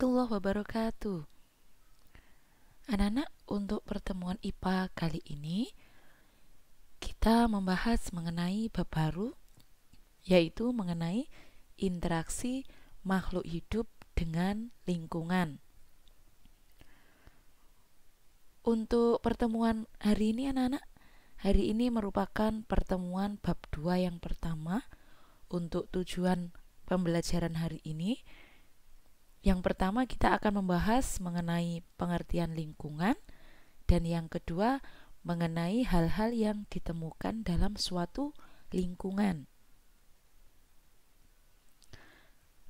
warahmatullahi wabarakatuh. Anak-anak, untuk pertemuan IPA kali ini kita membahas mengenai bab baru, yaitu mengenai interaksi makhluk hidup dengan lingkungan. Untuk pertemuan hari ini anak-anak, hari ini merupakan pertemuan bab 2 yang pertama. Untuk tujuan pembelajaran hari ini, yang pertama kita akan membahas mengenai pengertian lingkungan, dan yang kedua mengenai hal-hal yang ditemukan dalam suatu lingkungan.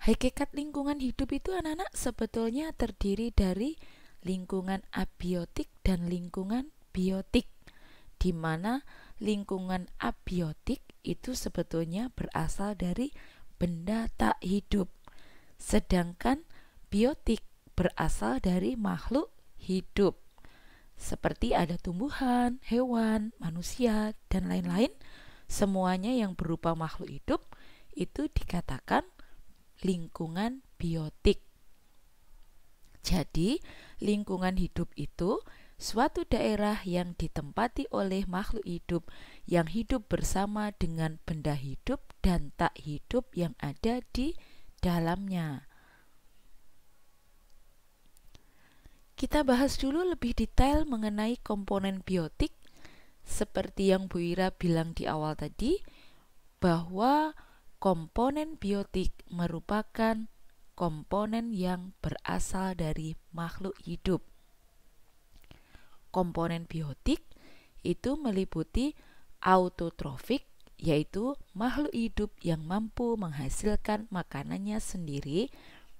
Hakikat lingkungan hidup itu anak-anak sebetulnya terdiri dari lingkungan abiotik dan lingkungan biotik, di mana lingkungan abiotik itu sebetulnya berasal dari benda tak hidup, sedangkan biotik berasal dari makhluk hidup, seperti ada tumbuhan, hewan, manusia, dan lain-lain. Semuanya yang berupa makhluk hidup itu dikatakan lingkungan biotik. Jadi, lingkungan hidup itu suatu daerah yang ditempati oleh makhluk hidup yang hidup bersama dengan benda hidup dan tak hidup yang ada di dalamnya. Kita bahas dulu lebih detail mengenai komponen biotik. Seperti yang Bu Ira bilang di awal tadi, bahwa komponen biotik merupakan komponen yang berasal dari makhluk hidup. Komponen biotik itu meliputi autotrofik, yaitu makhluk hidup yang mampu menghasilkan makanannya sendiri,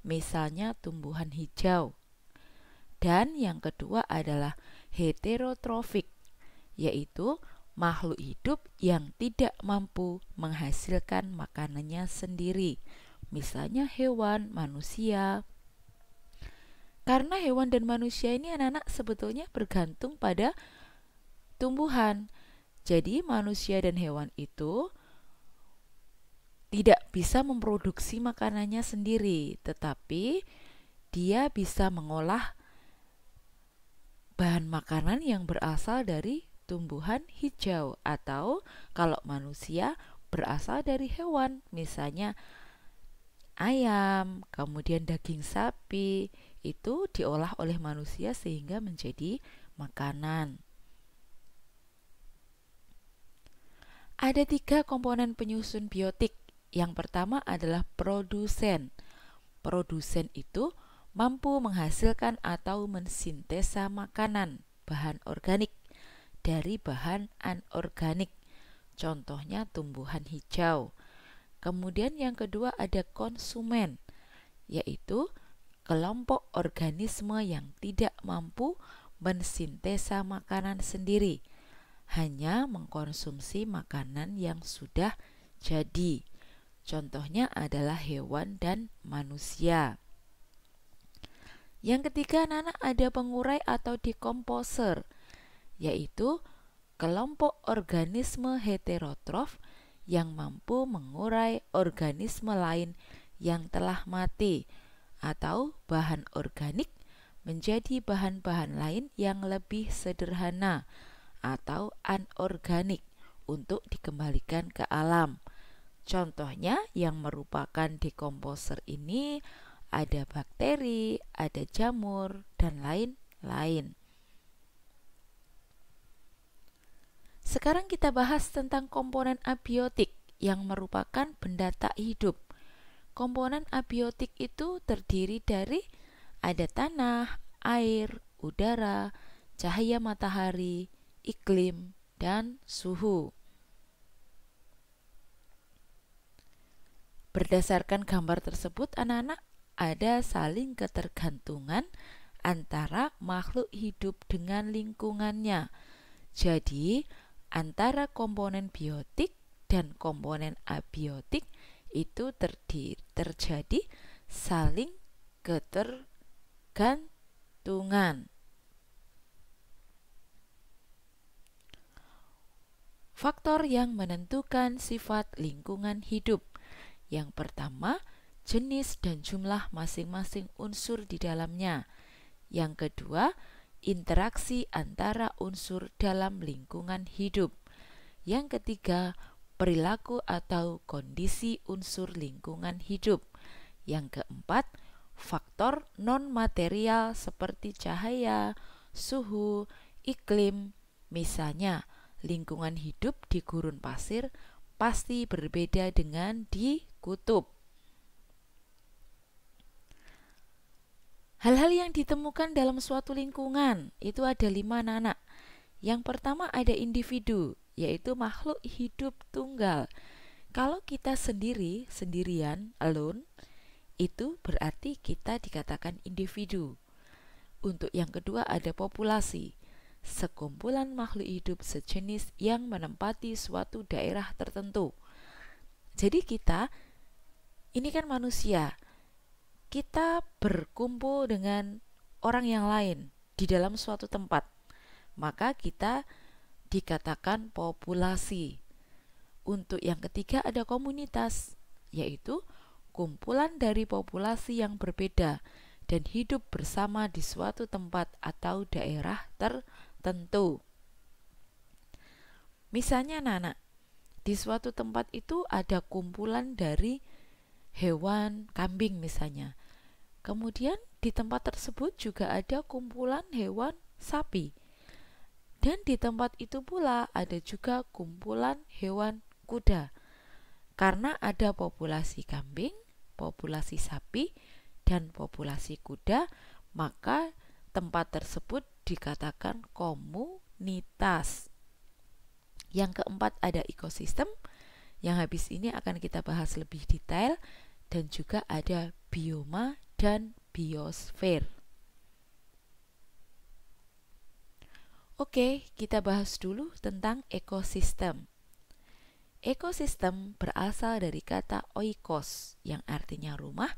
misalnya tumbuhan hijau. Dan yang kedua adalah heterotrofik, yaitu makhluk hidup yang tidak mampu menghasilkan makanannya sendiri, misalnya hewan, manusia. Karena hewan dan manusia ini anak-anak sebetulnya bergantung pada tumbuhan. Jadi manusia dan hewan itu tidak bisa memproduksi makanannya sendiri, tetapi dia bisa mengolah bahan makanan yang berasal dari tumbuhan hijau, atau kalau manusia berasal dari hewan, misalnya ayam, kemudian daging sapi, itu diolah oleh manusia sehingga menjadi makanan. Ada 3 komponen penyusun biotik. Yang pertama adalah produsen. Produsen itu mampu menghasilkan atau mensintesa makanan, bahan organik, dari bahan anorganik. Contohnya tumbuhan hijau. Kemudian yang kedua ada konsumen, yaitu kelompok organisme yang tidak mampu mensintesa makanan sendiri, hanya mengkonsumsi makanan yang sudah jadi. Contohnya adalah hewan dan manusia. Yang ketiga anak-anak ada pengurai atau dekomposer, yaitu kelompok organisme heterotrof yang mampu mengurai organisme lain yang telah mati atau bahan organik menjadi bahan-bahan lain yang lebih sederhana atau anorganik untuk dikembalikan ke alam. Contohnya yang merupakan dekomposer ini ada bakteri, ada jamur, dan lain-lain. Sekarang kita bahas tentang komponen abiotik yang merupakan benda tak hidup. Komponen abiotik itu terdiri dari ada tanah, air, udara, cahaya matahari, iklim, dan suhu. Berdasarkan gambar tersebut, anak-anak, ada saling ketergantungan antara makhluk hidup dengan lingkungannya. Jadi, antara komponen biotik dan komponen abiotik itu terjadi saling ketergantungan. Faktor yang menentukan sifat lingkungan hidup. Yang pertama, jenis dan jumlah masing-masing unsur di dalamnya. Yang kedua, interaksi antara unsur dalam lingkungan hidup. Yang ketiga, perilaku atau kondisi unsur lingkungan hidup. Yang keempat, faktor non-material seperti cahaya, suhu, iklim. Misalnya, lingkungan hidup di gurun pasir pasti berbeda dengan di kutub. Hal-hal yang ditemukan dalam suatu lingkungan itu ada 5 anak. Yang pertama ada individu, yaitu makhluk hidup tunggal. Kalau kita sendirian, alone, itu berarti kita dikatakan individu. Untuk yang kedua ada populasi, sekumpulan makhluk hidup sejenis yang menempati suatu daerah tertentu. Jadi kita, ini kan manusia, kita berkumpul dengan orang yang lain di dalam suatu tempat, maka kita dikatakan populasi. Untuk yang ketiga ada komunitas, yaitu kumpulan dari populasi yang berbeda dan hidup bersama di suatu tempat atau daerah tertentu. Misalnya anak-anak, di suatu tempat itu ada kumpulan dari hewan kambing misalnya. Kemudian di tempat tersebut juga ada kumpulan hewan sapi. Dan di tempat itu pula ada juga kumpulan hewan kuda. Karena ada populasi kambing, populasi sapi, dan populasi kuda, maka tempat tersebut dikatakan komunitas. Yang keempat ada ekosistem, yang habis ini akan kita bahas lebih detail, dan juga ada bioma dan biosfer. Oke, kita bahas dulu tentang ekosistem. Ekosistem berasal dari kata oikos yang artinya rumah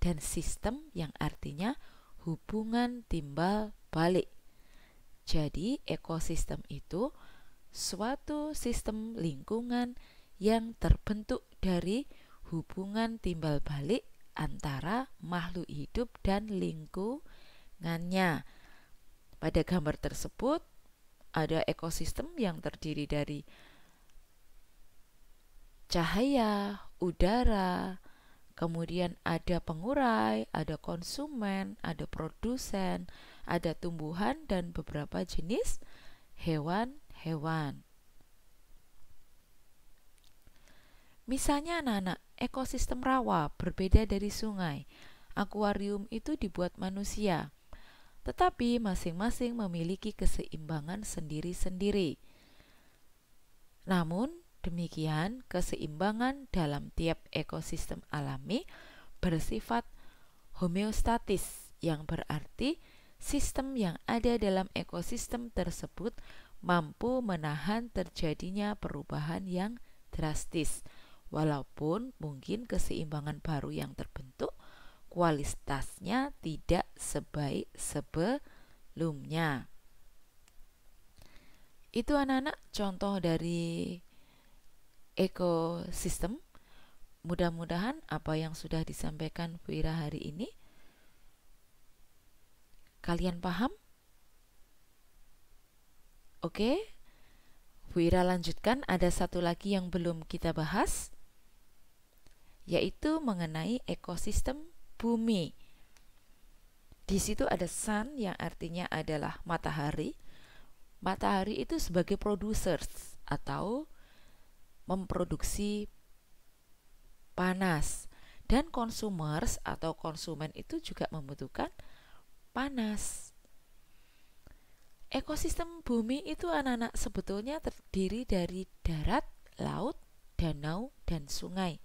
dan sistem yang artinya hubungan timbal balik. Jadi ekosistem itu suatu sistem lingkungan yang terbentuk dari hubungan timbal balik antara makhluk hidup dan lingkungannya. Pada gambar tersebut ada ekosistem yang terdiri dari cahaya, udara, kemudian ada pengurai, ada konsumen, ada produsen, ada tumbuhan dan beberapa jenis hewan-hewan. Misalnya anak-anak, ekosistem rawa berbeda dari sungai. Akuarium itu dibuat manusia, tetapi masing-masing memiliki keseimbangan sendiri-sendiri. Namun demikian, keseimbangan dalam tiap ekosistem alami bersifat homeostatis, yang berarti sistem yang ada dalam ekosistem tersebut mampu menahan terjadinya perubahan yang drastis. Walaupun mungkin keseimbangan baru yang terbentuk, kualitasnya tidak sebaik sebelumnya. Itu anak-anak contoh dari ekosistem. Mudah-mudahan apa yang sudah disampaikan Bu Ira hari ini kalian paham? Oke, Bu Ira lanjutkan, ada satu lagi yang belum kita bahas, yaitu mengenai ekosistem bumi. Di situ ada sun yang artinya adalah matahari. Matahari itu sebagai producers atau memproduksi panas, dan consumers atau konsumen itu juga membutuhkan panas. Ekosistem bumi itu anak-anak sebetulnya terdiri dari darat, laut, danau, dan sungai.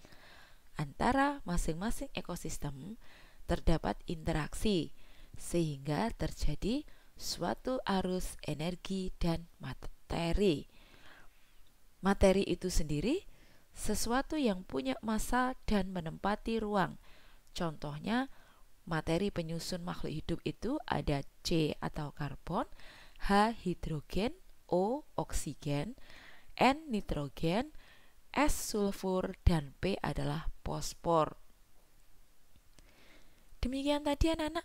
Antara masing-masing ekosistem terdapat interaksi sehingga terjadi suatu arus energi dan materi. Materi itu sendiri sesuatu yang punya massa dan menempati ruang. Contohnya, materi penyusun makhluk hidup itu ada C atau karbon, H hidrogen, O oksigen, N nitrogen, S sulfur, dan P adalah fosfor. Demikian tadi anak-anak